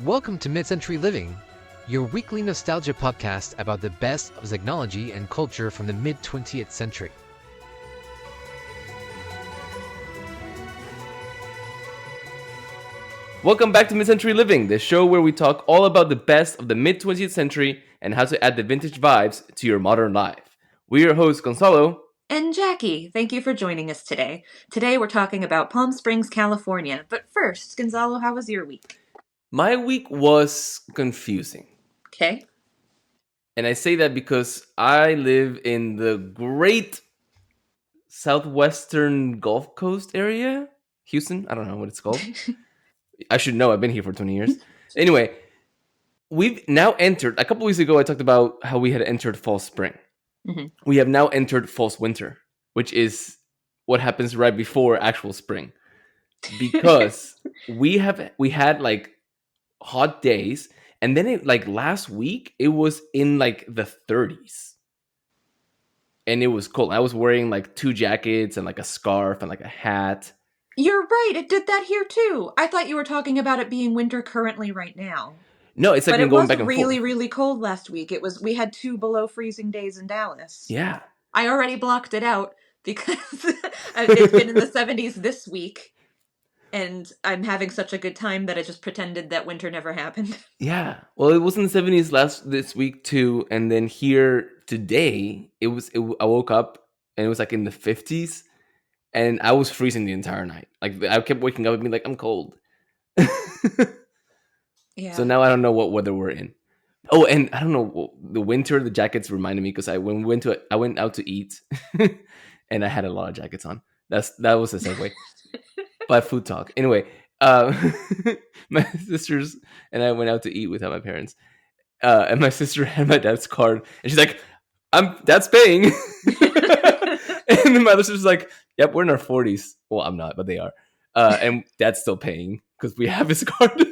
Welcome to Mid-Century Living, your weekly nostalgia podcast about the best of technology and culture from the mid-20th century. Welcome back to Mid-Century Living, the show where we talk all about the best of the mid-20th century and how to add the vintage vibes to your modern life. We're your hosts, Gonzalo and Jackie. Thank you for joining us today. Today we're talking about Palm Springs, California. But first, Gonzalo, how was your week? My week was confusing. Okay. And I say that because I live in the great southwestern Gulf Coast area. Houston? I don't know what it's called. I should know. I've been here for 20 years. Anyway, we've now entered, a couple weeks ago, I talked about how we had entered fall spring. Mm-hmm. We have now entered false winter, which is what happens right before actual spring. Because we had like hot days, and then last week it was in like the 30s. And it was cold. I was wearing like 2 jackets and like a scarf and like a hat. You're right. It did that here too. I thought you were talking about it being winter currently right now. No, it's like but been going back and really, forth. really cold last week. We had 2 below freezing days in Dallas. Yeah. I already blocked it out because it's been in the 70s this week. And I'm having such a good time that I just pretended that winter never happened. Yeah. Well, it was in the 70s this week too. And then here today, I woke up and it was like in the 50s. And I was freezing the entire night. Like I kept waking up and being like, I'm cold. Yeah. So now I don't know what weather we're in. Oh, and I don't know, the winter, the jackets reminded me because I went out to eat and I had a lot of jackets on. That was a segue. By food talk. Anyway, my sisters and I went out to eat without my parents. And my sister had my dad's card and she's like, Dad's paying. And then my other sister's like, yep, we're in our 40s. Well, I'm not, but they are. And Dad's still paying because we have his card.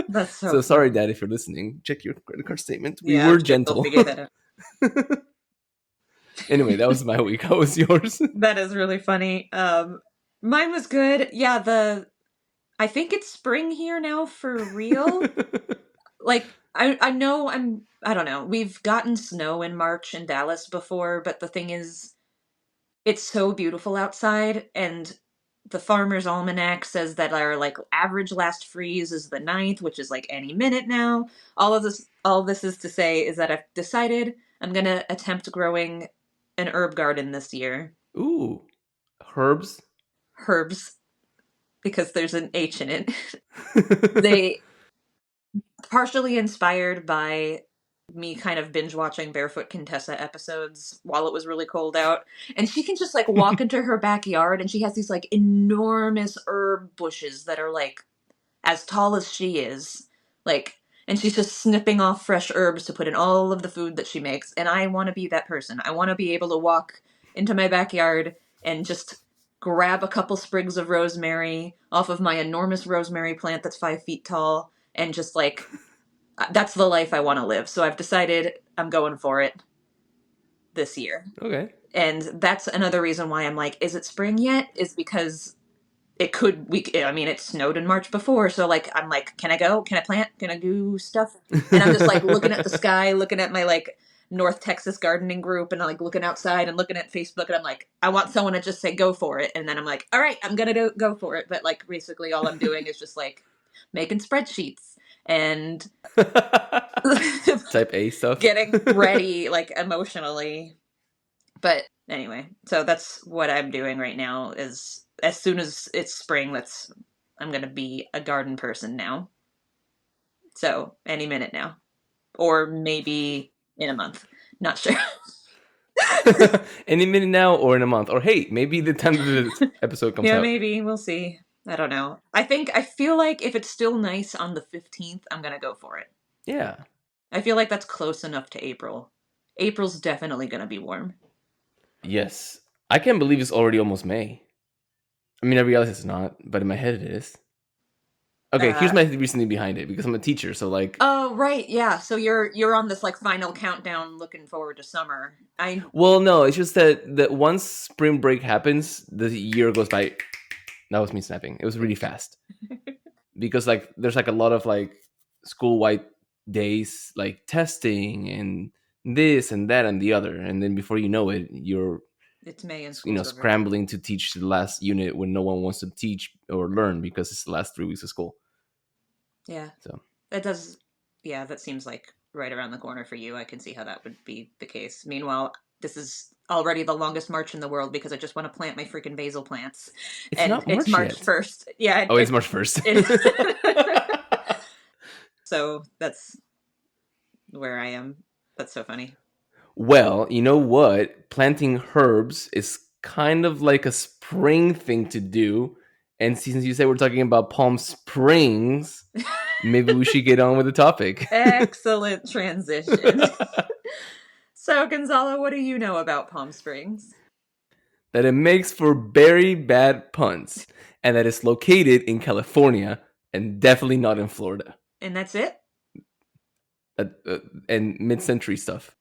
That's so sorry, Dad, if you're listening. Check your credit card statement. We were gentle. Anyway, that was my week. How was yours? That is really funny. Mine was good. Yeah, I think it's spring here now for real. Like, I know I don't know. We've gotten snow in March in Dallas before, but the thing is, it's so beautiful outside, and the Farmer's Almanac says that our like average last freeze is the 9th, which is like any minute now. All this is to say is that I've decided I'm gonna attempt growing an herb garden this year. Ooh, herbs, because there's an H in it. They partially inspired by me kind of binge watching Barefoot Contessa episodes while it was really cold out. And she can just like walk into her backyard and she has these like enormous herb bushes that are like as tall as she is. Like, and she's just snipping off fresh herbs to put in all of the food that she makes. And I want to be that person. I want to be able to walk into my backyard and just grab a couple sprigs of rosemary off of my enormous rosemary plant that's 5 feet tall and just like, that's the life I want to live. So I've decided I'm going for it this year. Okay. And that's another reason why I'm like, is it spring yet? Is because it snowed in March before. So like, I'm like, can I go? Can I plant? Can I do stuff? And I'm just like looking at the sky, looking at my like North Texas gardening group and like looking outside and looking at Facebook. And I'm like, I want someone to just say, go for it. And then I'm like, all right, I'm going to go for it. But like, basically all I'm doing is just like making spreadsheets and type A stuff, getting ready like emotionally. But anyway, so that's what I'm doing right now. Is as soon as it's spring, I'm gonna be a garden person now. So any minute now, or maybe in a month, not sure. Any minute now or in a month, or hey, maybe the time the episode comes out. Yeah, maybe we'll see. I don't know. I feel like if it's still nice on the 15th, I'm going to go for it. Yeah. I feel like that's close enough to April. April's definitely going to be warm. Yes. I can't believe it's already almost May. I mean, I realize it's not, but in my head it is. Okay, here's my reasoning behind it, because I'm a teacher, so like... Oh, right, yeah. So you're on this like final countdown looking forward to summer. Well, no, it's just that once spring break happens, the year goes by... That was me snapping. It was really fast. Because like there's like a lot of like school-wide days, like testing and this and that and the other, and then before you know it, you're It's May and school's over. scrambling to teach the last unit when no one wants to teach or learn because it's the last 3 weeks of school. Yeah. So That does, yeah, that seems like right around the corner for you. I can see how that would be the case. Meanwhile, this is already the longest March in the world because I just want to plant my freaking basil plants. it's And not it's March March yet. 1st. Yeah. Oh, it's March 1st. So that's where I am. That's so funny. Well, you know what? Planting herbs is kind of like a spring thing to do. And since you said we're talking about Palm Springs, maybe we should get on with the topic. Excellent transition. So, Gonzalo, what do you know about Palm Springs? That it makes for very bad puns, and that it's located in California and definitely not in Florida. And that's it? And mid-century stuff.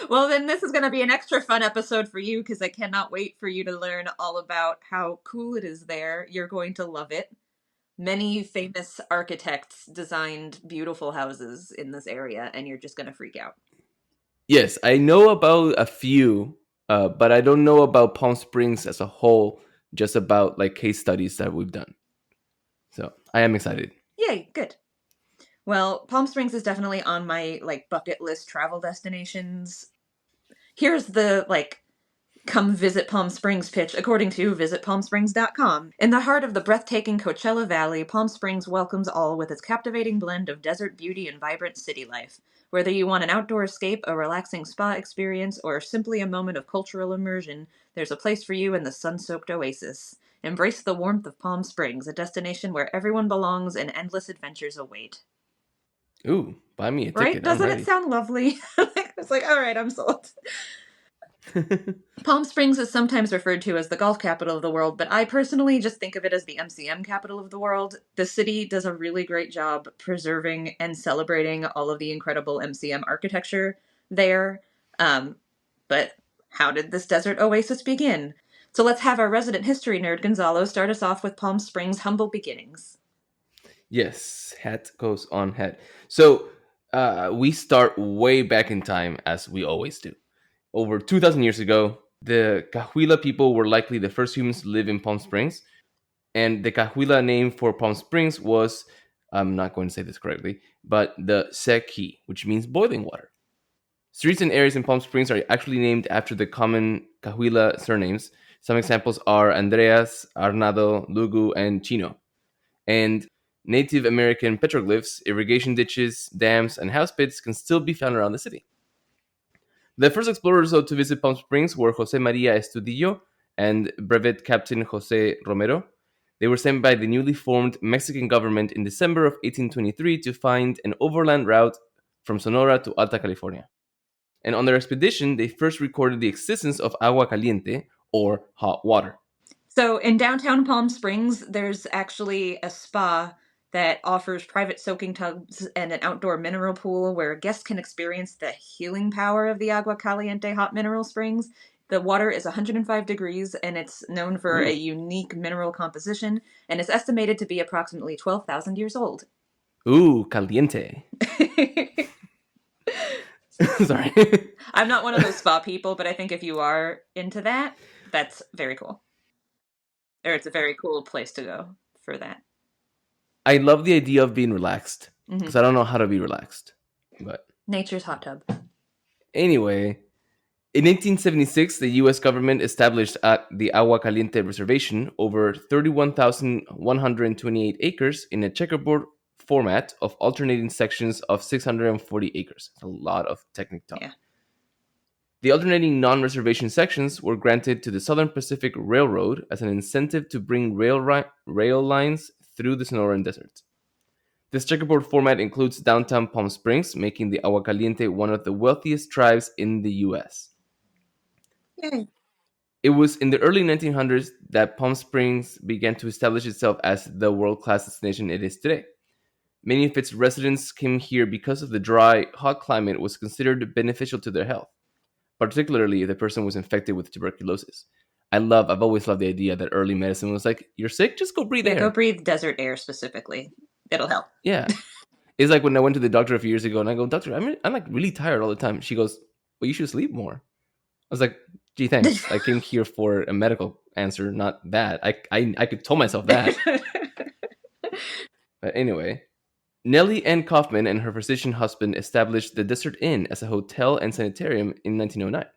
Well, then this is going to be an extra fun episode for you because I cannot wait for you to learn all about how cool it is there. You're going to love it. Many famous architects designed beautiful houses in this area, and you're just going to freak out. Yes, I know about a few, but I don't know about Palm Springs as a whole, just about like case studies that we've done. So I am excited. Yay, good. Well, Palm Springs is definitely on my bucket list travel destinations. Here's the come visit Palm Springs pitch according to visitpalmsprings.com. In the heart of the breathtaking Coachella Valley, Palm Springs welcomes all with its captivating blend of desert beauty and vibrant city life. Whether you want an outdoor escape, a relaxing spa experience, or simply a moment of cultural immersion, there's a place for you in the sun-soaked oasis. Embrace the warmth of Palm Springs, a destination where everyone belongs and endless adventures await. Ooh, buy me a ticket. Right? Doesn't it sound lovely? It's like, all right, I'm sold. Palm Springs is sometimes referred to as the golf capital of the world, but I personally just think of it as the MCM capital of the world. The city does a really great job preserving and celebrating all of the incredible MCM architecture there. But how did this desert oasis begin? So let's have our resident history nerd, Gonzalo, start us off with Palm Springs' humble beginnings. Yes, hat goes on head. So we start way back in time, as we always do. Over 2,000 years ago, the Cahuilla people were likely the first humans to live in Palm Springs. And the Cahuilla name for Palm Springs was, I'm not going to say this correctly, but the Sequi, which means boiling water. Streets and areas in Palm Springs are actually named after the common Cahuilla surnames. Some examples are Andreas, Arnado, Lugu, and Chino. And Native American petroglyphs, irrigation ditches, dams, and house pits can still be found around the city. The first explorers to visit Palm Springs were Jose Maria Estudillo and Brevet Captain Jose Romero. They were sent by the newly formed Mexican government in December of 1823 to find an overland route from Sonora to Alta California. And on their expedition, they first recorded the existence of agua caliente, or hot water. So in downtown Palm Springs, there's actually a spa that offers private soaking tubs and an outdoor mineral pool where guests can experience the healing power of the agua caliente hot mineral springs. The water is 105 degrees, and it's known for a unique mineral composition, and is estimated to be approximately 12,000 years old. Ooh, caliente. Sorry. I'm not one of those spa people, but I think if you are into that, that's very cool. Or it's a very cool place to go for that. I love the idea of being relaxed, because I don't know how to be relaxed. But nature's hot tub. Anyway, in 1876, the U.S. government established the Agua Caliente Reservation over 31,128 acres in a checkerboard format of alternating sections of 640 acres. That's a lot of technical talk. Yeah. The alternating non-reservation sections were granted to the Southern Pacific Railroad as an incentive to bring rail lines through the Sonoran Desert. This checkerboard format includes downtown Palm Springs, making the Agua Caliente one of the wealthiest tribes in the U.S. Yay. It was in the early 1900s that Palm Springs began to establish itself as the world-class destination it is today. Many of its residents came here because of the dry, hot climate was considered beneficial to their health, particularly if the person was infected with tuberculosis. I've always loved the idea that early medicine was like, you're sick? Just go breathe air. Go breathe desert air specifically. It'll help. Yeah. It's like when I went to the doctor a few years ago and I go, "Doctor, I'm like really tired all the time." She goes, "Well, you should sleep more." I was like, "Gee, thanks. I came here for a medical answer, not that." I could tell myself that. But anyway, Nellie Ann Kaufman and her physician husband established the Desert Inn as a hotel and sanitarium in 1909.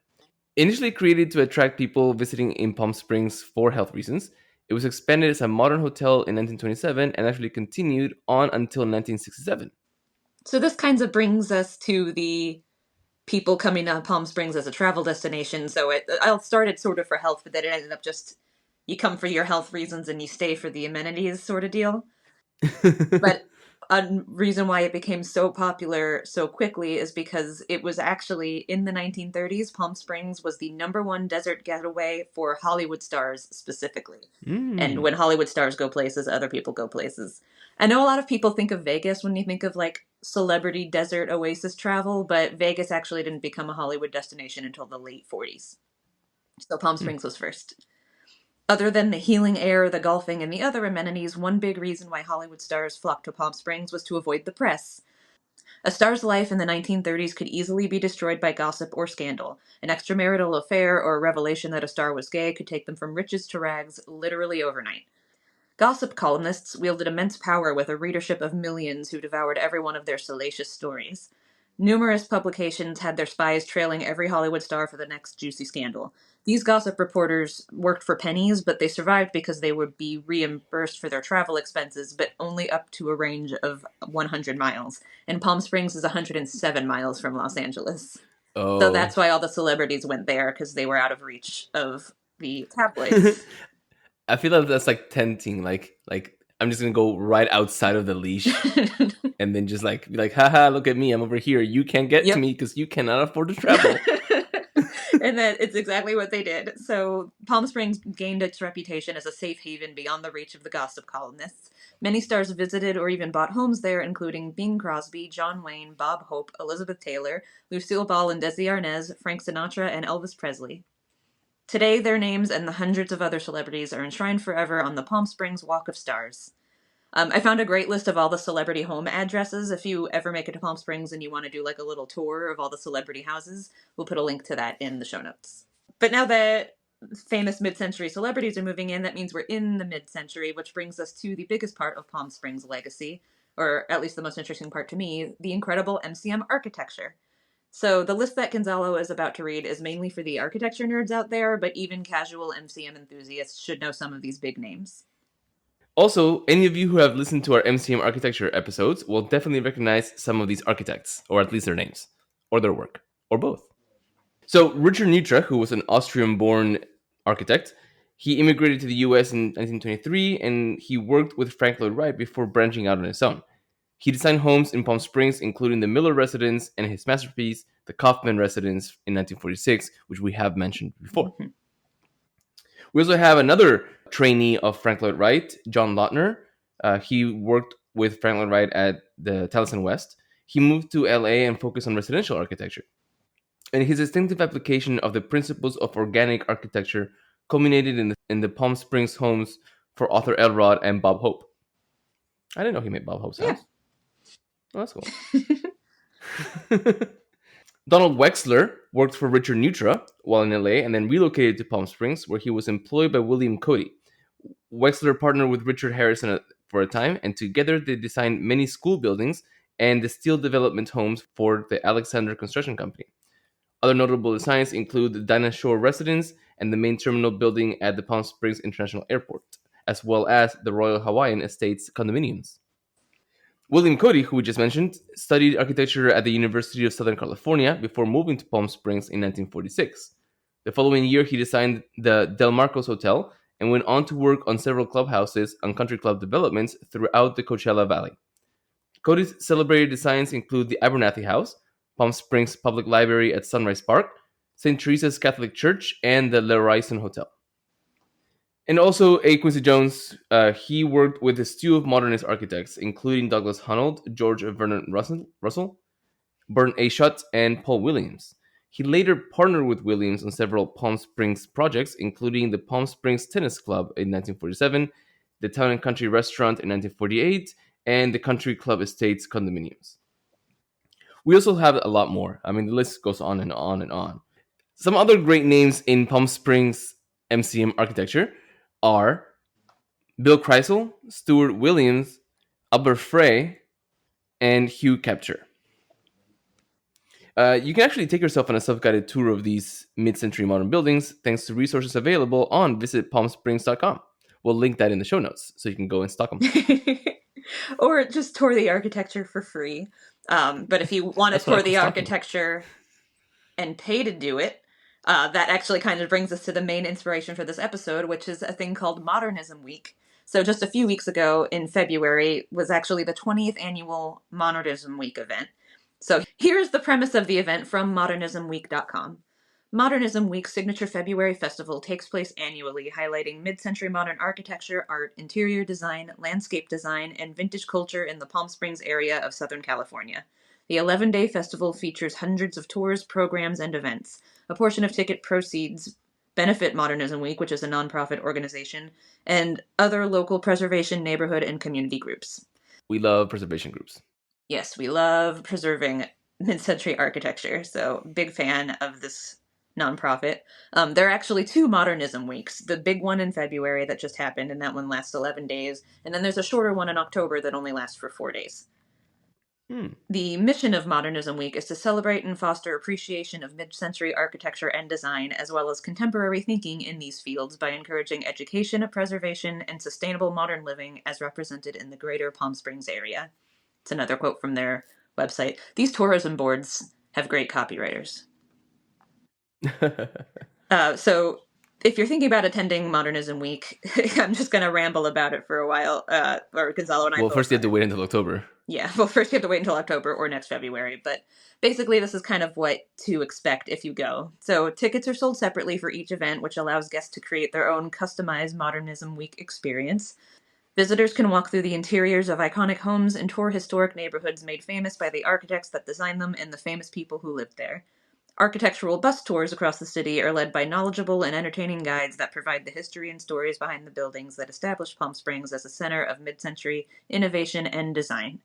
Initially created to attract people visiting in Palm Springs for health reasons, it was expanded as a modern hotel in 1927 and actually continued on until 1967. So this kind of brings us to the people coming to Palm Springs as a travel destination. So I started sort of for health, but then it ended up just you come for your health reasons and you stay for the amenities sort of deal. But a reason why it became so popular so quickly is because it was actually in the 1930s, Palm Springs was the #1 desert getaway for Hollywood stars specifically. And when Hollywood stars go places, other people go places. I know a lot of people think of Vegas when you think of like celebrity desert oasis travel, but Vegas actually didn't become a Hollywood destination until the late 40s. So Palm Springs was first. Other than the healing air, the golfing, and the other amenities, one big reason why Hollywood stars flocked to Palm Springs was to avoid the press. A star's life in the 1930s could easily be destroyed by gossip or scandal. An extramarital affair or a revelation that a star was gay could take them from riches to rags literally overnight. Gossip columnists wielded immense power with a readership of millions who devoured every one of their salacious stories. Numerous publications had their spies trailing every Hollywood star for the next juicy scandal. These gossip reporters worked for pennies, but they survived because they would be reimbursed for their travel expenses, but only up to a range of 100 miles. And Palm Springs is 107 miles from Los Angeles. Oh. So that's why all the celebrities went there, because they were out of reach of the tabloids. I feel like that's like tempting. Like I'm just gonna go right outside of the leash and then just like be like, haha, look at me, I'm over here. You can't get to me because you cannot afford to travel. And then it's exactly what they did. So Palm Springs gained its reputation as a safe haven beyond the reach of the gossip columnists. Many stars visited or even bought homes there, including Bing Crosby, John Wayne, Bob Hope, Elizabeth Taylor, Lucille Ball and Desi Arnaz, Frank Sinatra, and Elvis Presley. Today, their names and the hundreds of other celebrities are enshrined forever on the Palm Springs Walk of Stars. I found a great list of all the celebrity home addresses. If you ever make it to Palm Springs and you want to do like a little tour of all the celebrity houses, we'll put a link to that in the show notes. But now that famous mid-century celebrities are moving in, that means we're in the mid-century, which brings us to the biggest part of Palm Springs' legacy, or at least the most interesting part to me, the incredible MCM architecture. So the list that Gonzalo is about to read is mainly for the architecture nerds out there, but even casual MCM enthusiasts should know some of these big names. Also, any of you who have listened to our MCM architecture episodes will definitely recognize some of these architects, or at least their names, or their work, or both. So Richard Neutra, who was an Austrian-born architect, he immigrated to the US in 1923, and he worked with Frank Lloyd Wright before branching out on his own. He designed homes in Palm Springs, including the Miller Residence and his masterpiece, the Kaufman Residence in 1946, which we have mentioned before. Mm-hmm. We also have another trainee of Frank Lloyd Wright, John Lautner. He worked with Frank Lloyd Wright at the Towson West. He moved to LA and focused on residential architecture. And his distinctive application of the principles of organic architecture culminated in the Palm Springs homes for Arthur Elrod and Bob Hope. I didn't know he made Bob Hope's house. Oh, that's cool. Donald Wexler worked for Richard Neutra while in LA and then relocated to Palm Springs, where he was employed by William Cody. Wexler partnered with Richard Harrison for a time, and together they designed many school buildings and the steel development homes for the Alexander Construction Company. Other notable designs include the Dinah Shore Residence and the main terminal building at the Palm Springs International Airport, as well as the Royal Hawaiian Estates condominiums. William Cody, who we just mentioned, studied architecture at the University of Southern California before moving to Palm Springs in 1946. The following year, he designed the Del Marcos Hotel and went on to work on several clubhouses and country club developments throughout the Coachella Valley. Cody's celebrated designs include the Abernathy House, Palm Springs Public Library at Sunrise Park, St. Teresa's Catholic Church, and the Le Horizon Hotel. And also, Quincy Jones, he worked with a stew of modernist architects, including Douglas Hunald, George Vernon Russell, Burn A. Schutt, and Paul Williams. He later partnered with Williams on several Palm Springs projects, including the Palm Springs Tennis Club in 1947, the Town and Country Restaurant in 1948, and the Country Club Estates condominiums. We also have a lot more. I mean, the list goes on and on and on. Some other great names in Palm Springs MCM architecture are Bill Kreisel, Stuart Williams, Albert Frey, and Hugh Capture. You can actually take yourself on a self-guided tour of these mid-century modern buildings thanks to resources available on visitpalmsprings.com. We'll link that in the show notes so you can go and stalk them. Or just tour the architecture for free. But if you want to That's what I tour call the stalking. architecture and pay to do it, that actually kind of brings us to the main inspiration for this episode, which is a thing called Modernism Week. So just a few weeks ago in February was actually the 20th annual Modernism Week event. So here's the premise of the event from modernismweek.com. Modernism Week's signature February festival takes place annually, highlighting mid-century modern architecture, art, interior design, landscape design, and vintage culture in the Palm Springs area of Southern California. The 11-day festival features hundreds of tours, programs, and events. A portion of ticket proceeds benefit Modernism Week, which is a nonprofit organization, and other local preservation, neighborhood, and community groups. We love preservation groups. Yes, we love preserving mid-century architecture, so big fan of this nonprofit. There are actually two Modernism Weeks. The big one in February that just happened, and that one lasts 11 days. And then there's a shorter one in October that only lasts for 4 days. The mission of Modernism Week is to celebrate and foster appreciation of mid-century architecture and design, as well as contemporary thinking in these fields by encouraging education, preservation, and sustainable modern living as represented in the greater Palm Springs area. It's another quote from their website. These tourism boards have great copywriters. So if you're thinking about attending Modernism Week, I'm just going to ramble about it for a while. Or Gonzalo and I. Well, first you have to wait until October. Yeah, well, first you have to wait until October or next February. But basically, this is kind of what to expect if you go. So tickets are sold separately for each event, which allows guests to create their own customized Modernism Week experience. Visitors can walk through the interiors of iconic homes and tour historic neighborhoods made famous by the architects that designed them and the famous people who lived there. Architectural bus tours across the city are led by knowledgeable and entertaining guides that provide the history and stories behind the buildings that established Palm Springs as a center of mid-century innovation and design.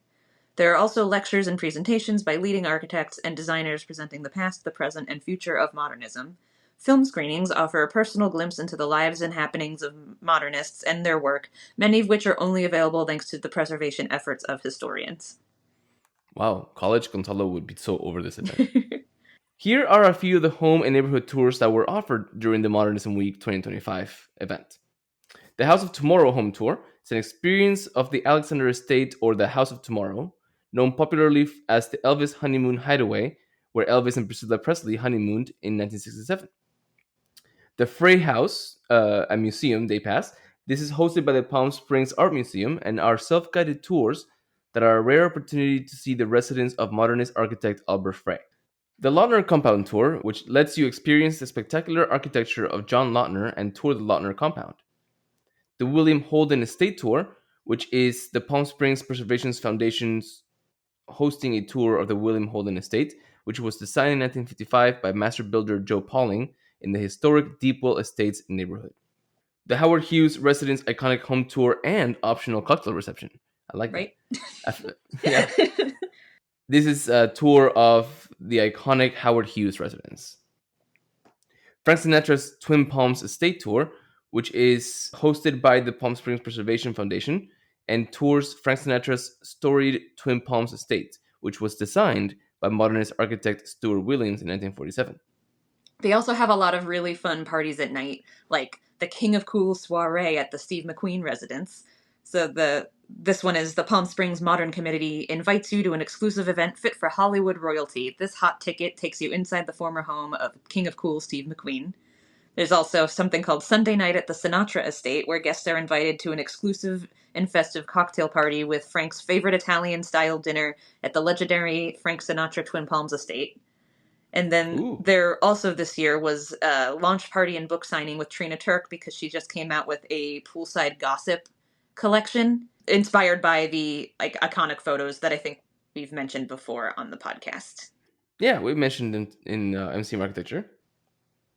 There are also lectures and presentations by leading architects and designers presenting the past, the present, and future of modernism. Film screenings offer a personal glimpse into the lives and happenings of modernists and their work, many of which are only available thanks to the preservation efforts of historians. Wow, College Gonzalo would be so over this event. Here are a few of the home and neighborhood tours that were offered during the Modernism Week 2025 event. The House of Tomorrow home tour is an experience of the Alexander Estate or the House of Tomorrow, known popularly as the Elvis Honeymoon Hideaway, where Elvis and Priscilla Presley honeymooned in 1967. The Frey House, a museum day pass. This is hosted by the Palm Springs Art Museum and are self-guided tours that are a rare opportunity to see the residence of modernist architect Albert Frey. The Lautner Compound Tour, which lets you experience the spectacular architecture of John Lautner and tour the Lautner Compound. The William Holden Estate Tour, which is the Palm Springs Preservation Foundation's hosting a tour of the William Holden Estate, which was designed in 1955 by master builder Joe Pauling in the historic Deepwell Estates neighborhood. The Howard Hughes Residence Iconic Home Tour and optional cocktail reception. I like Right? that. Yeah. This is a tour of the iconic Howard Hughes residence. Frank Sinatra's Twin Palms Estate Tour, which is hosted by the Palm Springs Preservation Foundation and tours Frank Sinatra's storied Twin Palms Estate, which was designed by modernist architect Stuart Williams in 1947. They also have a lot of really fun parties at night, like the King of Cool soiree at the Steve McQueen residence. So this one is the Palm Springs Modern Committee invites you to an exclusive event fit for Hollywood royalty. This hot ticket takes you inside the former home of King of Cool Steve McQueen. There's also something called Sunday Night at the Sinatra Estate, where guests are invited to an exclusive and festive cocktail party with Frank's favorite Italian-style dinner at the legendary Frank Sinatra Twin Palms Estate. And then there also this year was a launch party and book signing with Trina Turk because she just came out with a poolside gossip collection inspired by the iconic photos that I think we've mentioned before on the podcast. Yeah, we mentioned in MCM Architecture.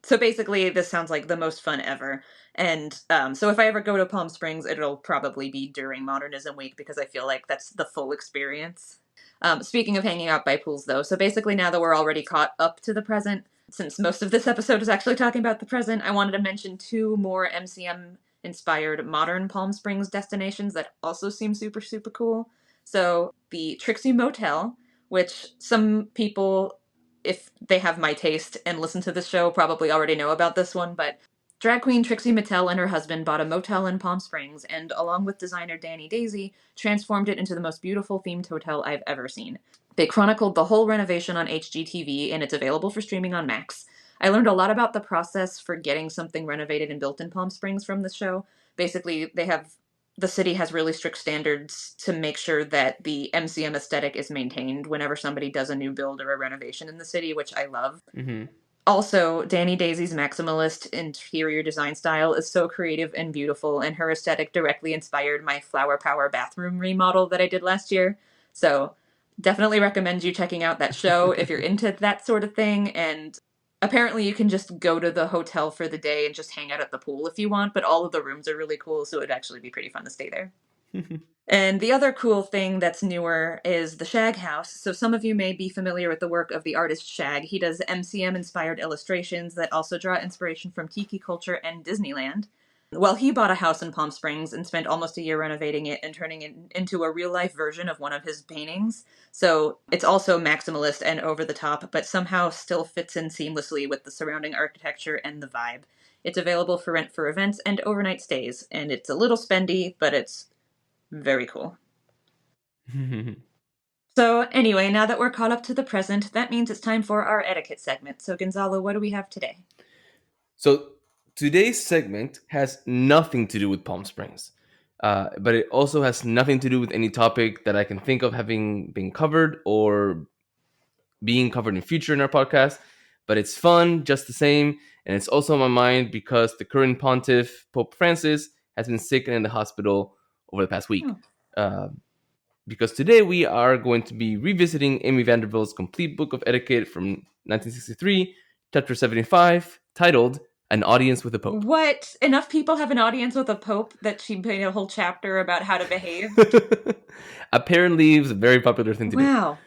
So basically, this sounds like the most fun ever. And so if I ever go to Palm Springs, it'll probably be during Modernism Week because I feel like that's the full experience. Speaking of hanging out by pools, though, so basically now that we're already caught up to the present, since most of this episode is actually talking about the present, I wanted to mention 2 more MCM inspired modern Palm Springs destinations that also seem super, super cool. So the Trixie Motel, which some people, if they have my taste and listen to this show, probably already know about this one, but drag queen Trixie Mattel and her husband bought a motel in Palm Springs and, along with designer Danny Daisy, transformed it into the most beautiful themed hotel I've ever seen. They chronicled the whole renovation on HGTV, and it's available for streaming on Max. I learned a lot about the process for getting something renovated and built in Palm Springs from this show. Basically, the city has really strict standards to make sure that the MCM aesthetic is maintained whenever somebody does a new build or a renovation in the city, which I love. Mm-hmm. Also, Danny Daisy's maximalist interior design style is so creative and beautiful, and her aesthetic directly inspired my Flower Power bathroom remodel that I did last year. So, definitely recommend you checking out that show if you're into that sort of thing. And apparently, you can just go to the hotel for the day and just hang out at the pool if you want, but all of the rooms are really cool, so it'd actually be pretty fun to stay there. And the other cool thing that's newer is the Shag House. So some of you may be familiar with the work of the artist Shag. He does MCM-inspired illustrations that also draw inspiration from tiki culture and Disneyland. Well, he bought a house in Palm Springs and spent almost a year renovating it and turning it into a real-life version of one of his paintings. So it's also maximalist and over the top, but somehow still fits in seamlessly with the surrounding architecture and the vibe. It's available for rent for events and overnight stays, and it's a little spendy, but it's very cool. So anyway, now that we're caught up to the present, that means it's time for our etiquette segment. So Gonzalo, what do we have today? So today's segment has nothing to do with Palm Springs, but it also has nothing to do with any topic that I can think of having been covered or being covered in future in our podcast. But it's fun just the same, and it's also on my mind because the current pontiff, Pope Francis, has been sick and in the hospital over the past week. Because today we are going to be revisiting Amy Vanderbilt's complete book of etiquette from 1963, chapter 75, titled An Audience with the Pope. What? Enough people have an audience with a pope that she made a whole chapter about how to behave? Apparently, it was a very popular thing to do. Wow.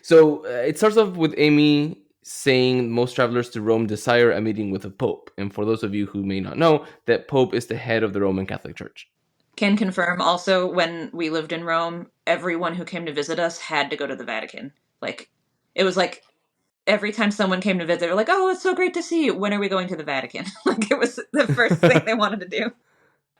So it starts off with Amy saying most travelers to Rome desire a meeting with the Pope. And for those of you who may not know, that Pope is the head of the Roman Catholic Church. Can confirm also, when we lived in Rome, everyone who came to visit us had to go to the Vatican. Like, it was like every time someone came to visit, they were like, "Oh, it's so great to see you. When are we going to the Vatican?" Like, it was the first thing they wanted to do.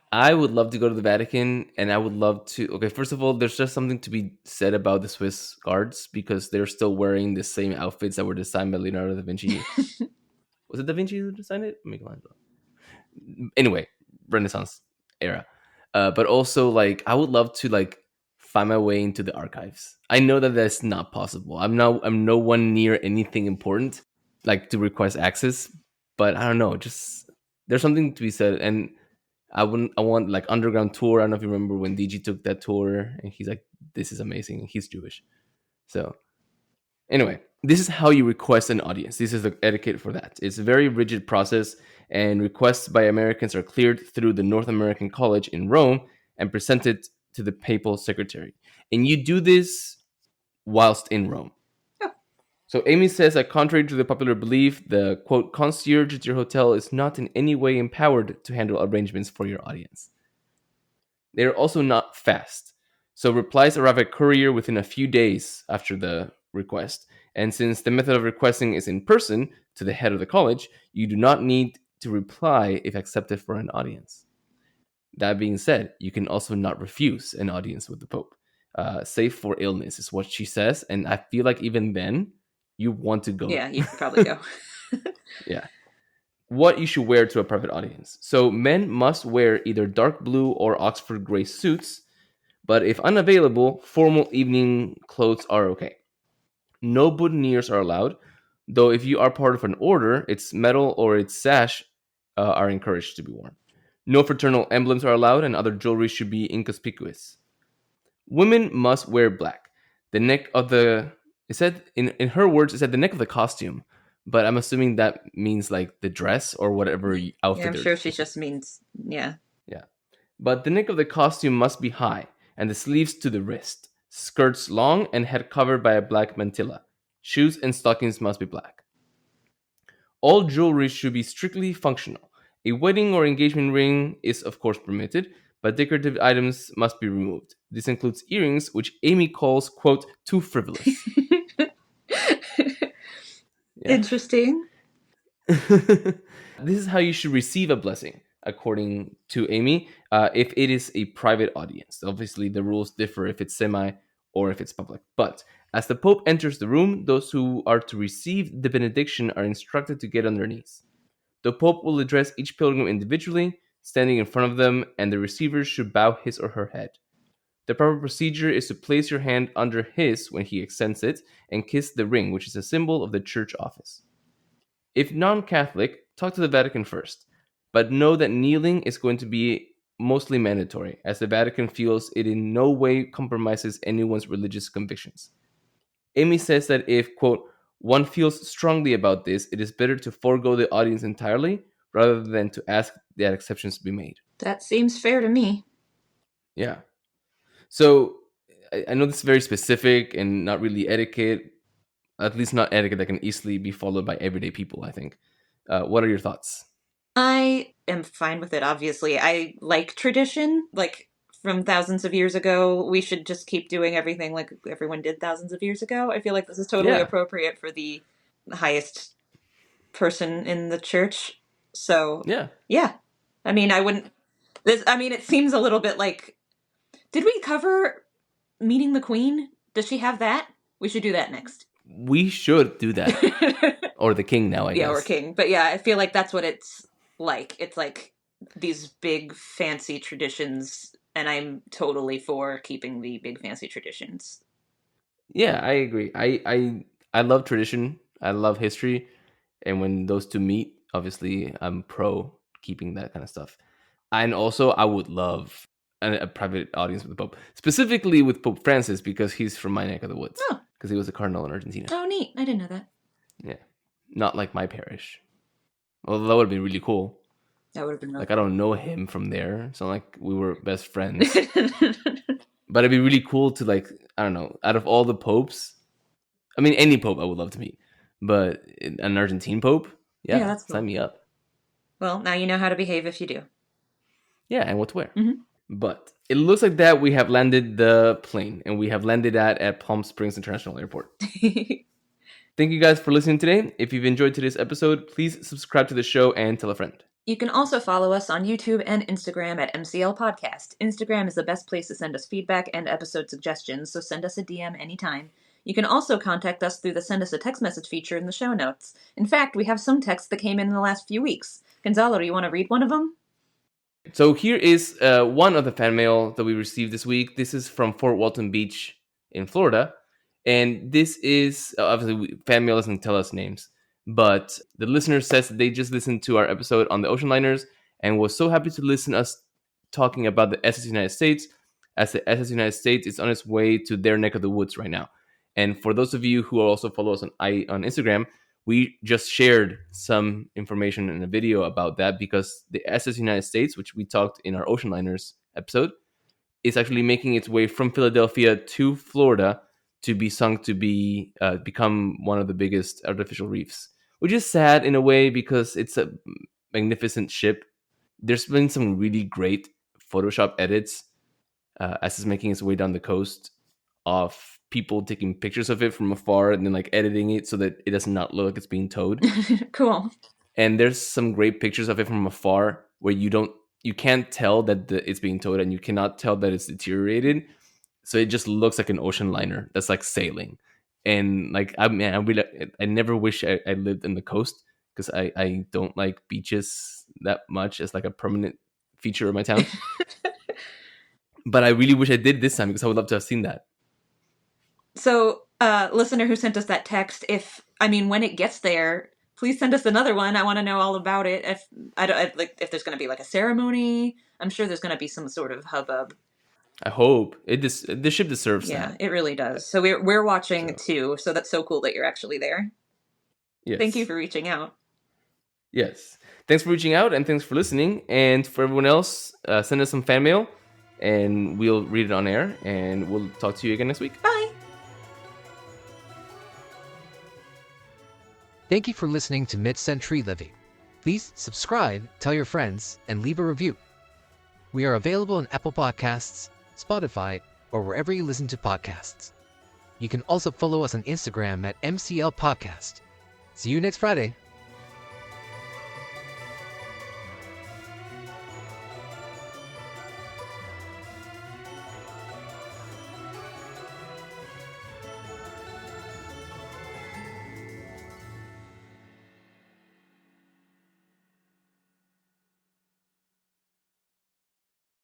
I would love to go to the Vatican, and I would love to... Okay, first of all, there's just something to be said about the Swiss guards because they're still wearing the same outfits that were designed by Leonardo da Vinci. Was it da Vinci who designed it? Michelangelo. Anyway, Renaissance era. But also, like, I would love to like find my way into the archives. I know that that's not possible. I'm no one near anything important, like to request access. But I don't know. Just there's something to be said, and I want like underground tour. I don't know if you remember when DG took that tour, and he's like, "This is amazing." He's Jewish, so anyway, this is how you request an audience. This is the etiquette for that. It's a very rigid process, and requests by Americans are cleared through the North American College in Rome and presented to the papal secretary. And you do this whilst in Rome. Oh. So Amy says that contrary to the popular belief, the, quote, concierge at your hotel is not in any way empowered to handle arrangements for your audience. They are also not fast. So replies arrive at courier within a few days after the request. And since the method of requesting is in person to the head of the college, you do not need to reply if accepted for an audience. That being said, you can also not refuse an audience with the Pope, save for illness, is what she says. And I feel like even then, you want to go. Yeah, you could probably go. Yeah. What you should wear to a private audience. So men must wear either dark blue or Oxford gray suits, but if unavailable, formal evening clothes are okay. No boutonnieres are allowed, though if you are part of an order, its medal or its sash are encouraged to be worn. No fraternal emblems are allowed, and other jewelry should be inconspicuous. Women must wear black. The neck of the... It said, in her words, it said the neck of the costume but I'm assuming that means like the dress or whatever outfit. Yeah, I'm they're sure she using. just means, yeah. Yeah. But the neck of the costume must be high, and the sleeves to the wrist. Skirts long and head covered by a black mantilla. Shoes and stockings must be black. All jewelry should be strictly functional. A wedding or engagement ring is, of course, permitted, but decorative items must be removed. This includes earrings, which Amy calls, quote, too frivolous. Yeah. Interesting. This is how you should receive a blessing, according to Amy, if it is a private audience. Obviously, the rules differ if it's semi or if it's public. But as the Pope enters the room, those who are to receive the benediction are instructed to get on their knees. The Pope will address each pilgrim individually, standing in front of them, and the receiver should bow his or her head. The proper procedure is to place your hand under his when he extends it and kiss the ring, which is a symbol of the church office. If non-Catholic, talk to the Vatican first, but know that kneeling is going to be mostly mandatory, as the Vatican feels it in no way compromises anyone's religious convictions. Amy says that if, quote, one feels strongly about this, it is better to forego the audience entirely rather than to ask that exceptions be made. That seems fair to me. Yeah. So I know this is very specific and not really etiquette, at least not etiquette that can easily be followed by everyday people, I think. What are your thoughts? I am fine with it, obviously. I like tradition, like from thousands of years ago. We should just keep doing everything like everyone did thousands of years ago. I feel like this is totally Yeah. appropriate for the highest person in the church. So, yeah. I mean, it seems a little bit like, did we cover meeting the Queen? Does she have that? We should do that next. We should do that. Or the king now, I guess. Yeah, or king. But yeah, I feel like that's what it's like. It's like these big fancy traditions, and I'm totally for keeping the big fancy traditions. Yeah, I agree. I love tradition. I love history. And when those two meet, obviously I'm pro keeping that kind of stuff. And also I would love a private audience with the Pope. Specifically with Pope Francis, because he's from my neck of the woods. Oh. Because he was a cardinal in Argentina. Oh, neat. I didn't know that. Yeah. Not like my parish. Although that would have been really cool. That would have been really Like, I don't know him from there. It's not like we were best friends. But it'd be really cool to, like, I don't know, out of all the popes, I mean, any pope I would love to meet. But an Argentine pope? Yeah, that's cool. Sign me up. Well, now you know how to behave if you do. Yeah, and what to wear. Mm-hmm. But it looks like that we have landed the plane, and we have landed at Palm Springs International Airport. Thank you guys for listening today. If you've enjoyed today's episode, please subscribe to the show and tell a friend. You can also follow us on YouTube and Instagram at MCL Podcast. Instagram is the best place to send us feedback and episode suggestions, so send us a DM anytime. You can also contact us through the Send Us a Text Message feature in the show notes. In fact, we have some texts that came in the last few weeks. Gonzalo, do you want to read one of them? So here is one of the fan mail that we received this week. This is from Fort Walton Beach in Florida. And this is, obviously, fan mail doesn't tell us names. But the listener says that they just listened to our episode on the ocean liners and was so happy to listen to us talking about the SS United States, as the SS United States is on its way to their neck of the woods right now. And for those of you who also follow us on Instagram, we just shared some information in a video about that because the SS United States, which we talked in our ocean liners episode, is actually making its way from Philadelphia to Florida to be sunk to become one of the biggest artificial reefs, which is sad in a way because it's a magnificent ship. There's been some really great Photoshop edits as it's making its way down the coast of people taking pictures of it from afar and then like editing it so that it does not look like it's being towed. Cool. And there's some great pictures of it from afar where you can't tell that it's being towed and you cannot tell that it's deteriorated. So it just looks like an ocean liner that's like sailing. And like, I never wish I lived in the coast because I don't like beaches that much as like a permanent feature of my town. But I really wish I did this time because I would love to have seen that. So, listener who sent us that text, when it gets there, please send us another one. I want to know all about it. If there's going to be like a ceremony, I'm sure there's going to be some sort of hubbub. I hope the ship deserves that. Yeah, it really does. So we're watching too. So that's so cool that you're actually there. Yes. Thank you for reaching out. Yes. Thanks for reaching out and thanks for listening. And for everyone else, send us some fan mail and we'll read it on air. And we'll talk to you again next week. Bye. Thank you for listening to Mid-Century Living. Please subscribe, tell your friends, and leave a review. We are available on Apple Podcasts, Spotify, or wherever you listen to podcasts. You can also follow us on Instagram at MCL Podcast. See you next Friday.